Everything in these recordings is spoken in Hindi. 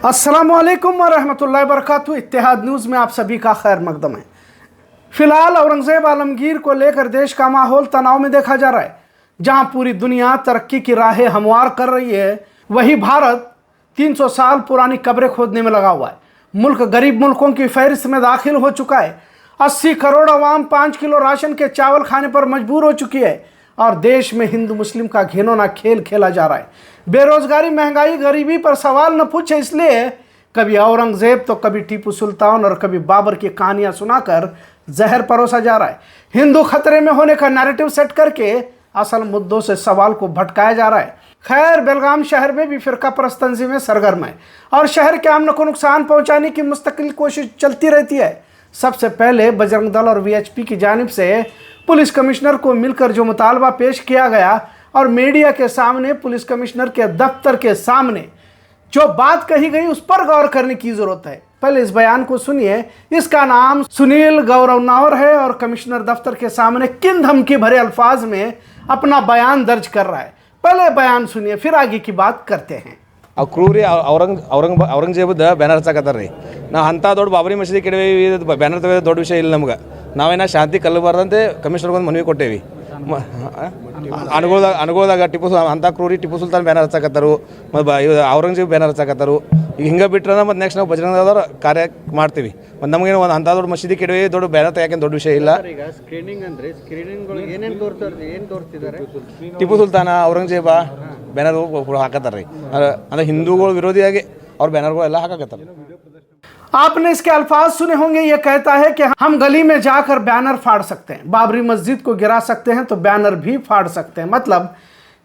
अस्सलामुअलैकुम वरहमतुल्लाहि वबरकातुहू। इत्तेहाद न्यूज़ में आप सभी का खैर मकदम है। फिलहाल औरंगज़ेब आलमगीर को लेकर देश का माहौल तनाव में देखा जा रहा है। जहां पूरी दुनिया तरक्की की राहें हमवार कर रही है, वहीं भारत 300 साल पुरानी कब्रें खोदने में लगा हुआ है। मुल्क गरीब मुल्कों की फहरिस्त में दाखिल हो चुका है। 80 करोड़ अवाम 5 किलो राशन के चावल खाने पर मजबूर हो चुकी है और देश में हिंदू मुस्लिम का घिनौना खेल खेला जा रहा है। बेरोजगारी, महंगाई, गरीबी पर सवाल न पूछे, इसलिए कभी औरंगजेब तो कभी टीपू सुल्तान और कभी बाबर की कहानियां सुनाकर जहर परोसा जा रहा है। हिंदू खतरे में होने का नैरेटिव सेट करके असल मुद्दों से सवाल को भटकाया जा रहा है। खैर, बेलगाम शहर में भी फिरका परस्त तंजीमें सरगर्म है और शहर के अमन को नुकसान पहुंचाने की मुस्तकिल कोशिश चलती रहती है। सबसे पहले बजरंग दल और वीएचपी की जानिब से पुलिस कमिश्नर को मिलकर जो मुतालबा पेश किया गया और मीडिया के सामने पुलिस कमिश्नर के दफ्तर के सामने जो बात कही गई, उस पर गौर करने की जरूरत है। पहले इस बयान को सुनिए। इसका नाम सुनील गौरवनावर है और कमिश्नर दफ्तर के सामने किन धमकी भरे अल्फाज में अपना बयान दर्ज कर रहा है। पहले बयान सुनिए, फिर आगे की बात करते हैं। क्रूरी ಔರಂಗಜೇಬದ ಬ್ಯಾನರ್ ಹಚ್ಚಾಕತ್ತಾರ್ರಿ ನಾವು ಅಂಥ ದೊಡ್ಡ ಬಾಬರಿ ಮಸೀದಿ ಕೆಡವೇವಿ, ಬ್ಯಾನರ್ ತೆಗೆದ ದೊಡ್ಡ ವಿಷಯ ಇಲ್ಲ ನಮ್ಗೆ. ನಾವೇನ ಶಾಂತಿ ಕಲ್ಲಬಾರ್ದಂತೆ ಕಮಿಷನರ್ಗೆ ಒಂದು ಮನವಿ ಕೊಟ್ಟೇವಿ. ಅನುಗೋದಾಗ ಅಂಥ ಕ್ರೂರಿ ಟಿಪ್ಪು ಸುಲ್ತಾನ್ ಬ್ಯಾನರ್ ಹಚ್ಚಾಕತ್ತಾರು, ಮತ್ತು ಔರಂಗಜೇಬ್ ಬ್ಯಾನರ್ ಹಚ್ಚಾಕತ್ತಾರು. ಈಗ ಹಿಂಗೆ ಬಿಟ್ರೆ ಮತ್ತು ನೆಕ್ಸ್ಟ್ ನಾವು ಬಜರಂಗದವ್ರ ಕಾರ್ಯ ಮಾಡ್ತೀವಿ. ಮತ್ತು ನಮಗೇನು ಒಂದು ಅಂಥ ದೊಡ್ಡ ಮಸೀದಿ ಕೆಡವೇವಿ, ದೊಡ್ಡ ಬ್ಯಾನರ್ ತೆಗಿಯೋಕೆ ದೊಡ್ಡ ವಿಷಯ ಇಲ್ಲ. ಈಗ ಸ್ಕ್ರೀನಿಂಗ್ ಅಂದ್ರೆ ಏನೇನು ತೋರಿಸ್ತಿದ್ದಾರೆ? ಟಿಪ್ಪು ಸುಲ್ತಾನ, ಔರಂಗಜೇಬ ಬ್ಯಾನರ್ ಹಾಕತ್ತಾರ್ರಿ. ಅಂದ್ರೆ ಹಿಂದೂಗಳು ವಿರೋಧಿಯಾಗಿ ಅವ್ರ ಬ್ಯಾನರ್ಗಳೆಲ್ಲ ಹಾಕಕತ್ತಾರೆ. आपने इसके अल्फाज सुने होंगे। ये कहता है कि हम गली में जाकर बैनर फाड़ सकते हैं, बाबरी मस्जिद को गिरा सकते हैं तो बैनर भी फाड़ सकते हैं। मतलब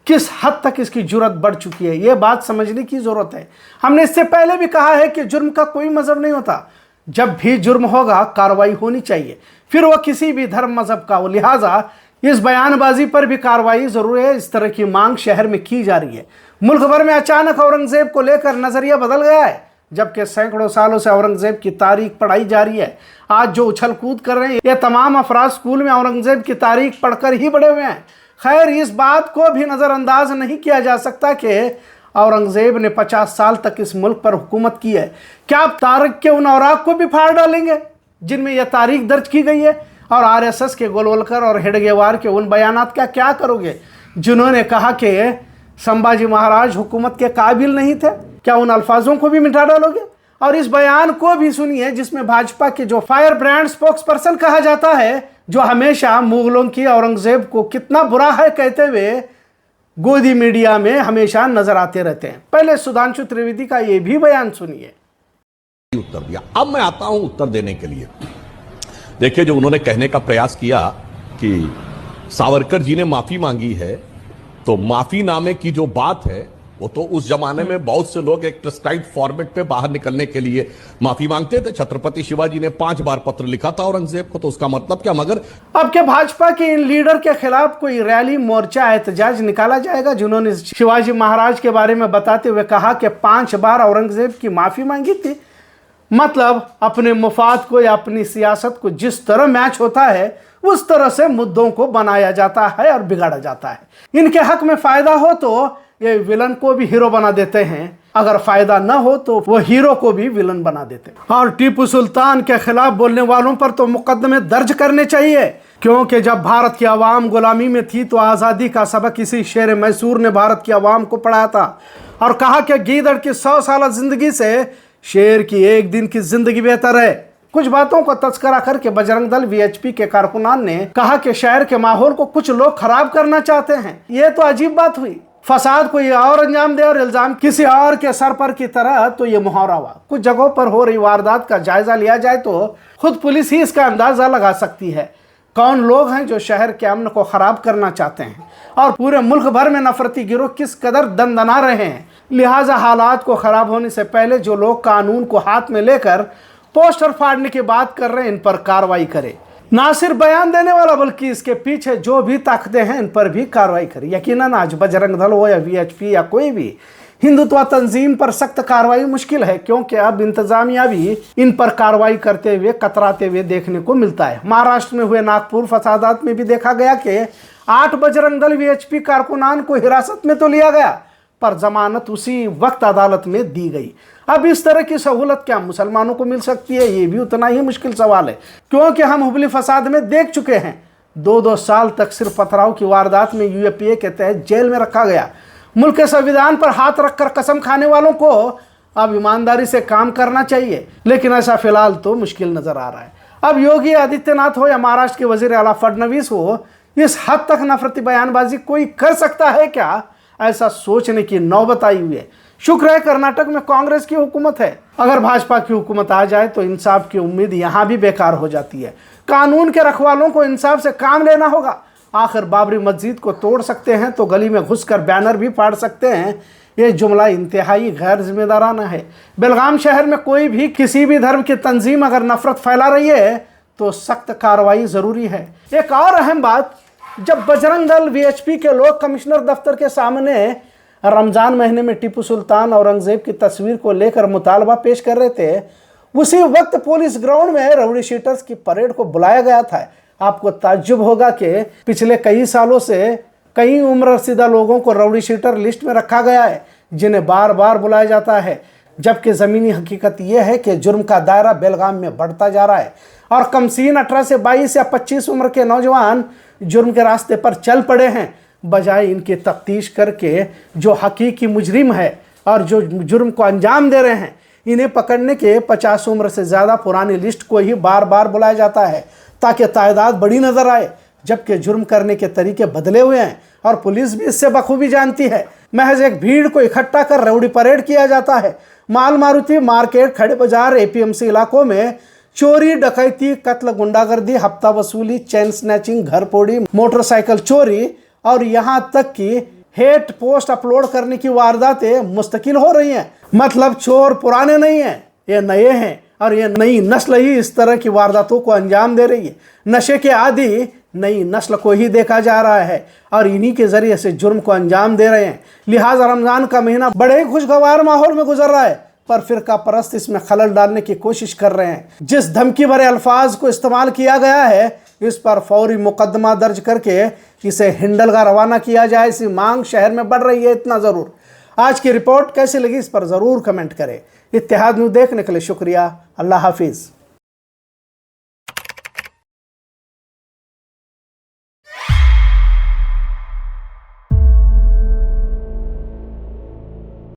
किस हद तक इसकी जुर्रत बढ़ चुकी है, ये बात समझने की जरूरत है। हमने इससे पहले भी कहा है कि जुर्म का कोई मजहब नहीं होता। जब भी जुर्म होगा कार्रवाई होनी चाहिए, फिर वह किसी भी धर्म मजहब का हो। लिहाजा इस बयानबाजी पर भी कार्रवाई जरूर है। इस तरह की मांग शहर में की जा रही है। मुल्क भर में अचानक औरंगजेब को लेकर नजरिया बदल गया है, जबकि सैकड़ों सालों से औरंगजेब की तारीख पढ़ाई जा रही है। आज जो उछल कूद कर रहे हैं, ये तमाम अफराद स्कूल में औरंगजेब की तारीख पढ़कर ही बड़े हुए हैं। खैर, इस बात को भी नज़रअंदाज नहीं किया जा सकता कि औरंगजेब ने 50 साल तक इस मुल्क पर हुकूमत की है। क्या आप तारीख के उन औराक को भी फाड़ डालेंगे जिनमें यह तारीख दर्ज की गई है? और आरएसएस के गोलवलकर और हेडगेवार के उन बयानात का क्या करोगे जिन्होंने कहा कि संभाजी महाराज हुकूमत के काबिल नहीं थे? क्या उन अल्फाजों को भी मिटा डालोगे? और इस बयान को भी सुनिए जिसमें भाजपा के जो फायर ब्रांड स्पोक्स पर्सन कहा जाता है, जो हमेशा मुगलों की औरंगजेब को कितना बुरा है कहते हुए गोदी मीडिया में हमेशा नजर आते रहते हैं। पहले सुधांशु त्रिवेदी का ये भी बयान सुनिए। उत्तर दिया। अब मैं आता हूं उत्तर देने के लिए। देखिए, जो उन्होंने कहने का प्रयास किया कि सावरकर जी ने माफी मांगी है, तो माफीनामे की जो बात है वो तो उस जमाने में बहुत से लोग एक प्रिस्क्राइब्ड फॉर्मेट पे बाहर निकलने के लिए माफी मांगते थे। छत्रपति शिवाजी ने 5 बार पत्र लिखा था औरंगजेब को, तो उसका मतलब क्या? मगर अब क्या भाजपा के इन लीडर के खिलाफ कोई रैली, मोर्चा, एहतजाज निकाला जाएगा जिन्होंने शिवाजी महाराज के बारे में बताते हुए कहा कि 5 बार औरंगजेब की माफी मांगी थी? मतलब अपने मुफाद को या अपनी सियासत को जिस तरह मैच होता है उस तरह से मुद्दों को बनाया जाता है और बिगाड़ा जाता है। इनके हक में फायदा हो तो ये विलन को भी हीरो बना देते हैं, अगर फायदा न हो तो वो हीरो को भी विलन बना देते हैं। और टीपू सुल्तान के खिलाफ बोलने वालों पर तो मुकदमे दर्ज करने चाहिए, क्योंकि जब भारत की आवाम गुलामी में थी तो आज़ादी का सबक इसी शेर मैसूर ने भारत की आवाम को पढ़ाया था और कहा कि गीदड़ की 100 साल जिंदगी से शेर की एक दिन की जिंदगी बेहतर है। कुछ बातों को तस्करा करके बजरंग दल वीएचपी के कारकुनान ने कहा कि शहर के माहौल को कुछ लोग खराब करना चाहते हैं। ये तो अजीब बात हुई। फसाद कोई और अंजाम दे और इल्जाम किसी और के सर पर की तरह, तो ये मुहावरा हुआ। कुछ जगहों पर हो रही वारदात का जायजा लिया जाए तो खुद पुलिस ही इसका अंदाजा लगा सकती है कौन लोग हैं जो शहर के अमन को खराब करना चाहते हैं और पूरे मुल्क भर में नफरती गिरोह किस कदर दंदना रहे हैं। लिहाजा हालात को खराब होने से पहले जो लोग कानून को हाथ में लेकर पोस्टर फाड़ने की बात कर रहे हैं, इन पर कार्रवाई करें। ना सिर्फ बयान देने वाला बल्कि इसके पीछे जो भी ताकतें हैं इन पर भी कार्रवाई करें। यकीनन आज बजरंग दल हो या वीएचपी या कोई भी हिंदुत्व तंजीम पर सख्त कार्रवाई मुश्किल है, क्योंकि अब इंतजामिया भी इन पर कार्रवाई करते हुए कतराते हुए देखने को मिलता है। महाराष्ट्र में हुए नागपुर फसादात में भी देखा गया कि 8 बजरंग दल वीएचपी कारकुनान को हिरासत में तो लिया गया, पर जमानत उसी वक्त अदालत में दी गई। अब इस तरह की सहूलत क्या मुसलमानों को मिल सकती है? ये भी उतना ही मुश्किल सवाल है, क्योंकि हम हुबली फसाद में देख चुके हैं। 2-2 साल तक सिर्फ पथराव की वारदात में यूएपीए के तहत जेल में रखा गया। मुल्क के संविधान पर हाथ रखकर कसम खाने वालों को अब ईमानदारी से काम करना चाहिए, लेकिन ऐसा फिलहाल तो मुश्किल नजर आ रहा है। अब योगी आदित्यनाथ हो या महाराष्ट्र के वजीर आला फडणवीस हो, इस हद तक नफरती बयानबाजी कोई कर सकता है क्या? ऐसा सोचने की नौबत आई हुई है। शुक्र है कर्नाटक में कांग्रेस की हुकूमत है। अगर भाजपा की हुकूमत आ जाए तो इंसाफ की उम्मीद यहां भी बेकार हो जाती है। कानून के रखवालों को इंसाफ से काम लेना होगा। आखिर बाबरी मस्जिद को तोड़ सकते हैं तो गली में घुसकर बैनर भी फाड़ सकते हैं। ये जुमला इंतहाई गैर जिम्मेदाराना है। बेलगाम शहर में कोई भी किसी भी धर्म की तंजीम अगर नफरत फैला रही है तो सख्त कार्रवाई जरूरी है। एक और अहम बात, जब बजरंग दल वीएचपी के लोग कमिश्नर दफ्तर के सामने रमजान महीने में टीपू सुल्तान औरंगजेब की तस्वीर को लेकर मुतालबा पेश कर रहे थे, उसी वक्त पुलिस ग्राउंड में राउडी शीटर्स की परेड को बुलाया गया था। आपको ताज्जुब होगा कि पिछले कई सालों से कई उम्र रसीदा लोगों को राउडी शीटर लिस्ट में रखा गया है, जिन्हें बार बार बुलाया जाता है, जबकि ज़मीनी हकीकत यह है कि जुर्म का दायरा बेलगाम में बढ़ता जा रहा है और कमसीन 18 से 22 या 25 उम्र के नौजवान जुर्म के रास्ते पर चल पड़े हैं। बजाय इनकी तफ्तीश करके जो हकीकी मुजरिम है और जो जुर्म को अंजाम दे रहे हैं, इन्हें पकड़ने के 50 उम्र से ज़्यादा पुरानी लिस्ट को ही बार बार बुलाया जाता है ताकि तादाद बड़ी नज़र आए, जबकि जुर्म करने के तरीके बदले हुए हैं और पुलिस भी इससे बखूबी जानती है। महज एक भीड़ को इकट्ठा कर राउडी परेड किया जाता है। माल मारुति मार्केट, खड़े बाजार, एपीएमसी इलाकों में चोरी, डकैती, कत्ल, गुंडागर्दी, हफ्ता वसूली, चैन स्नैचिंग, घर फोड़ी, मोटरसाइकिल चोरी और यहाँ तक कि हेट पोस्ट अपलोड करने की वारदातें मुस्तकिल हो रही हैं। मतलब चोर पुराने नहीं हैं, ये नए हैं और ये नई नस्ल ही इस तरह की वारदातों को अंजाम दे रही है। नशे के आदी नई नस्ल को ही देखा जा रहा है और इन्हीं के जरिए से जुर्म को अंजाम दे रहे हैं। लिहाजा रमजान का महीना बड़े ही खुशगवार माहौल में गुजर रहा है, पर फिरका परस्त इसमें खलल डालने की कोशिश कर रहे हैं। जिस धमकी भरे अल्फाज को इस्तेमाल किया गया है, इस पर फौरी मुकदमा दर्ज करके इसे हिंडलगा रवाना किया जाए, इसी मांग शहर में बढ़ रही है। इतना ज़रूर। आज की रिपोर्ट कैसी लगी इस पर ज़रूर कमेंट करें। इत्तेहाद न्यूज़ देखने के लिए शुक्रिया। अल्लाह हाफिज़।